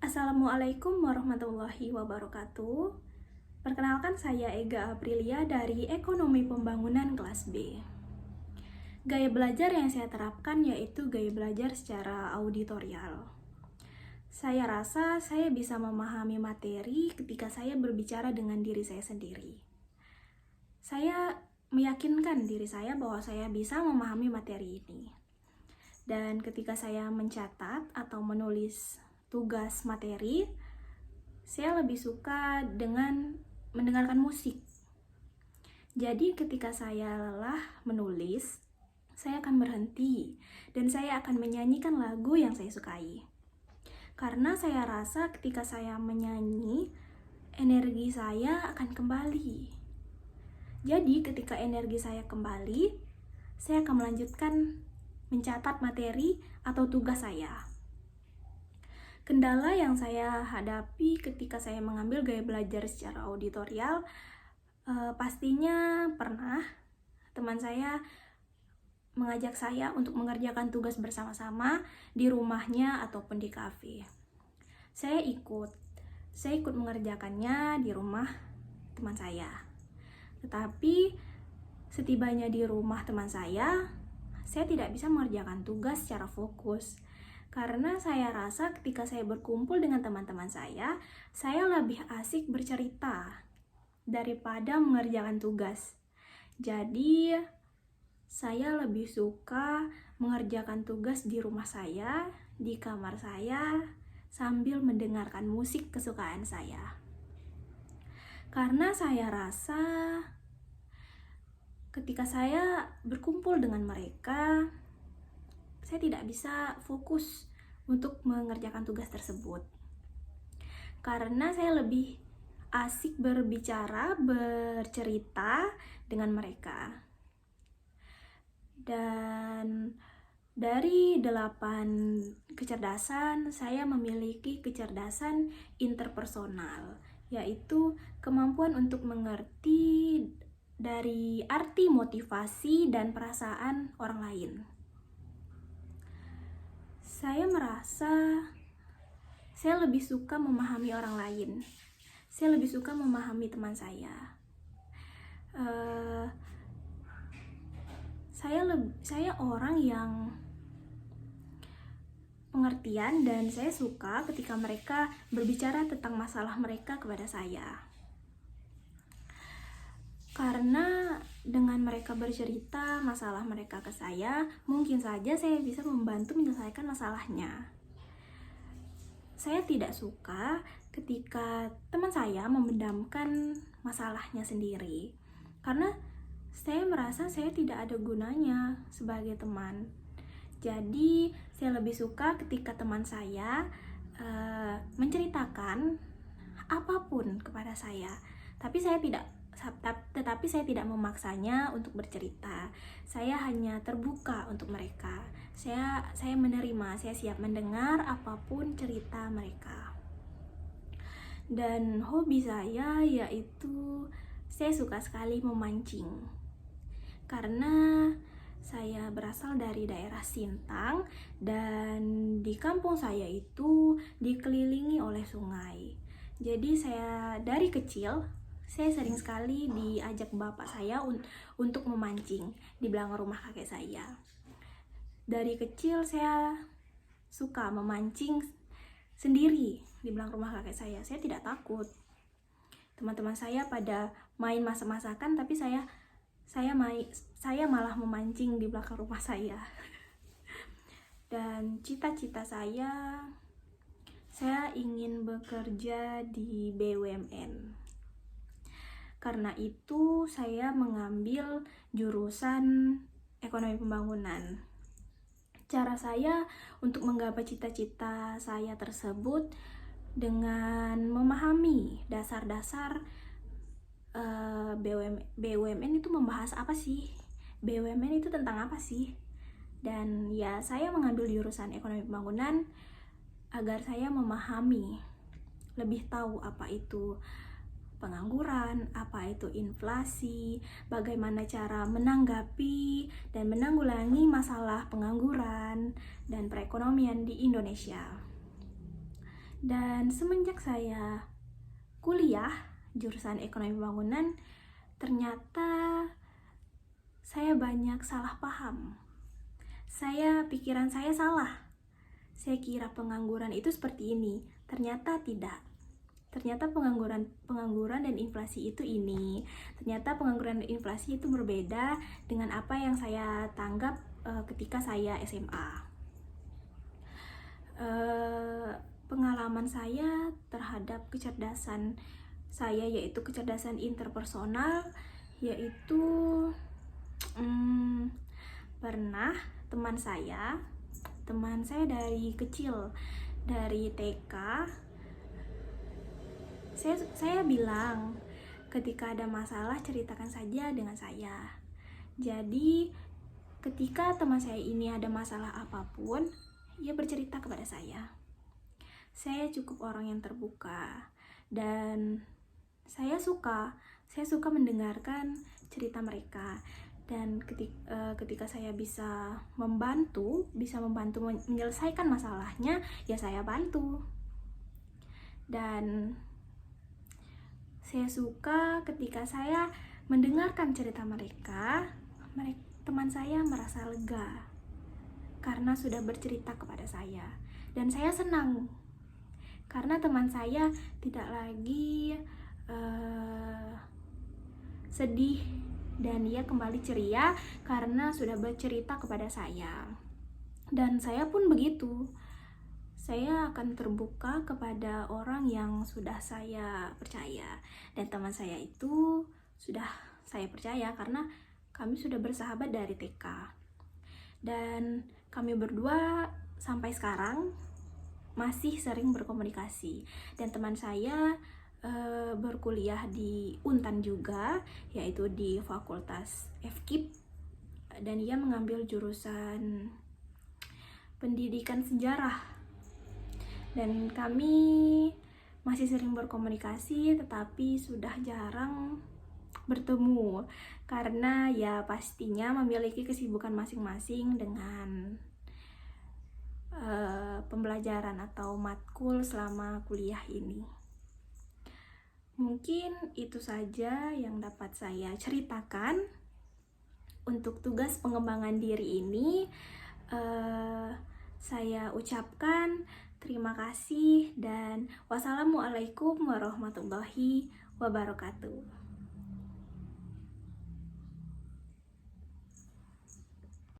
Assalamualaikum warahmatullahi wabarakatuh. Perkenalkan, saya Ega Aprilia dari Ekonomi Pembangunan kelas B. Gaya belajar yang saya terapkan yaitu gaya belajar secara auditorial. Saya rasa saya bisa memahami materi ketika saya berbicara dengan diri saya sendiri. Saya meyakinkan diri saya bahwa saya bisa memahami materi ini. Dan ketika saya mencatat atau menulis tugas materi, saya lebih suka dengan mendengarkan musik. Jadi ketika saya lelah menulis, saya akan berhenti dan saya akan menyanyikan lagu yang saya sukai. Karena saya rasa ketika saya menyanyi, energi saya akan kembali. Jadi ketika energi saya kembali, saya akan melanjutkan mencatat materi atau tugas saya. Kendala yang saya hadapi ketika saya mengambil gaya belajar secara auditorial, pastinya pernah teman saya mengajak saya untuk mengerjakan tugas bersama-sama di rumahnya ataupun di kafe. Saya ikut mengerjakannya di rumah teman saya. Tetapi setibanya di rumah teman saya tidak bisa mengerjakan tugas secara fokus. Karena saya rasa ketika saya berkumpul dengan teman-teman saya lebih asik bercerita daripada mengerjakan tugas. Jadi, saya lebih suka mengerjakan tugas di rumah saya, di kamar saya, sambil mendengarkan musik kesukaan saya. Karena saya rasa ketika saya berkumpul dengan mereka, saya tidak bisa fokus untuk mengerjakan tugas tersebut. Karena saya lebih asik berbicara, bercerita dengan mereka. Dan dari 8 kecerdasan, saya memiliki kecerdasan interpersonal, yaitu kemampuan untuk mengerti dari arti motivasi dan perasaan orang lain. Saya merasa saya lebih suka memahami orang lain. Saya lebih suka memahami teman saya. Saya orang yang pengertian dan saya suka ketika mereka berbicara tentang masalah mereka kepada saya. Karena dengan mereka bercerita masalah mereka ke saya, mungkin saja saya bisa membantu menyelesaikan masalahnya. Saya tidak suka ketika teman saya memendamkan masalahnya sendiri, karena saya merasa saya tidak ada gunanya sebagai teman. Jadi, saya lebih suka ketika teman saya menceritakan apapun kepada saya, tetapi saya tidak memaksanya untuk bercerita. Saya hanya terbuka untuk mereka. Saya menerima, saya siap mendengar apapun cerita mereka. Dan hobi saya yaitu saya suka sekali memancing. Karena saya berasal dari daerah Sintang dan di kampung saya itu dikelilingi oleh sungai. Jadi saya dari kecil saya sering sekali diajak bapak saya untuk memancing di belakang rumah kakek saya. Dari kecil saya suka memancing sendiri di belakang rumah kakek saya. Saya tidak takut. Teman-teman saya pada main masak-masakan, tapi saya malah memancing di belakang rumah saya. Dan cita-cita saya ingin bekerja di BUMN. Karena itu saya mengambil jurusan Ekonomi Pembangunan. Cara saya untuk menggapai cita-cita saya tersebut dengan memahami dasar-dasar BUMN itu membahas apa sih? BUMN itu tentang apa sih? Dan ya, saya mengambil jurusan Ekonomi Pembangunan agar saya memahami, lebih tahu apa itu pengangguran, apa itu inflasi, bagaimana cara menanggapi dan menanggulangi masalah pengangguran dan perekonomian di Indonesia. Dan semenjak saya kuliah jurusan ekonomi pembangunan, ternyata saya banyak salah paham. Pikiran saya salah. Saya kira pengangguran itu seperti ini, ternyata tidak. Ternyata pengangguran dan inflasi itu ini. Ternyata pengangguran dan inflasi itu berbeda dengan apa yang saya tanggap ketika saya SMA. Pengalaman saya terhadap kecerdasan saya, yaitu kecerdasan interpersonal, yaitu pernah teman saya dari kecil, dari TK, saya bilang, ketika ada masalah ceritakan saja dengan saya. Jadi ketika teman saya ini ada masalah apapun, ia bercerita kepada saya. Saya cukup orang yang terbuka, dan saya suka mendengarkan cerita mereka. Dan ketika saya bisa membantu menyelesaikan masalahnya, ya saya bantu. Dan saya suka ketika saya mendengarkan cerita mereka, teman saya merasa lega karena sudah bercerita kepada saya. Dan saya senang karena teman saya tidak lagi sedih, dan ia kembali ceria karena sudah bercerita kepada saya. Dan saya pun begitu. Saya akan terbuka kepada orang yang sudah saya percaya. Dan teman saya itu sudah saya percaya karena kami sudah bersahabat dari TK. Dan kami berdua sampai sekarang masih sering berkomunikasi. Dan teman saya berkuliah di Untan juga, yaitu di Fakultas FKIP, dan ia mengambil jurusan pendidikan sejarah. Dan kami masih sering berkomunikasi, tetapi sudah jarang bertemu karena ya pastinya memiliki kesibukan masing-masing dengan pembelajaran atau matkul selama kuliah ini. Mungkin itu saja yang dapat saya ceritakan untuk tugas pengembangan diri ini. Saya ucapkan terima kasih dan wassalamualaikum warahmatullahi wabarakatuh.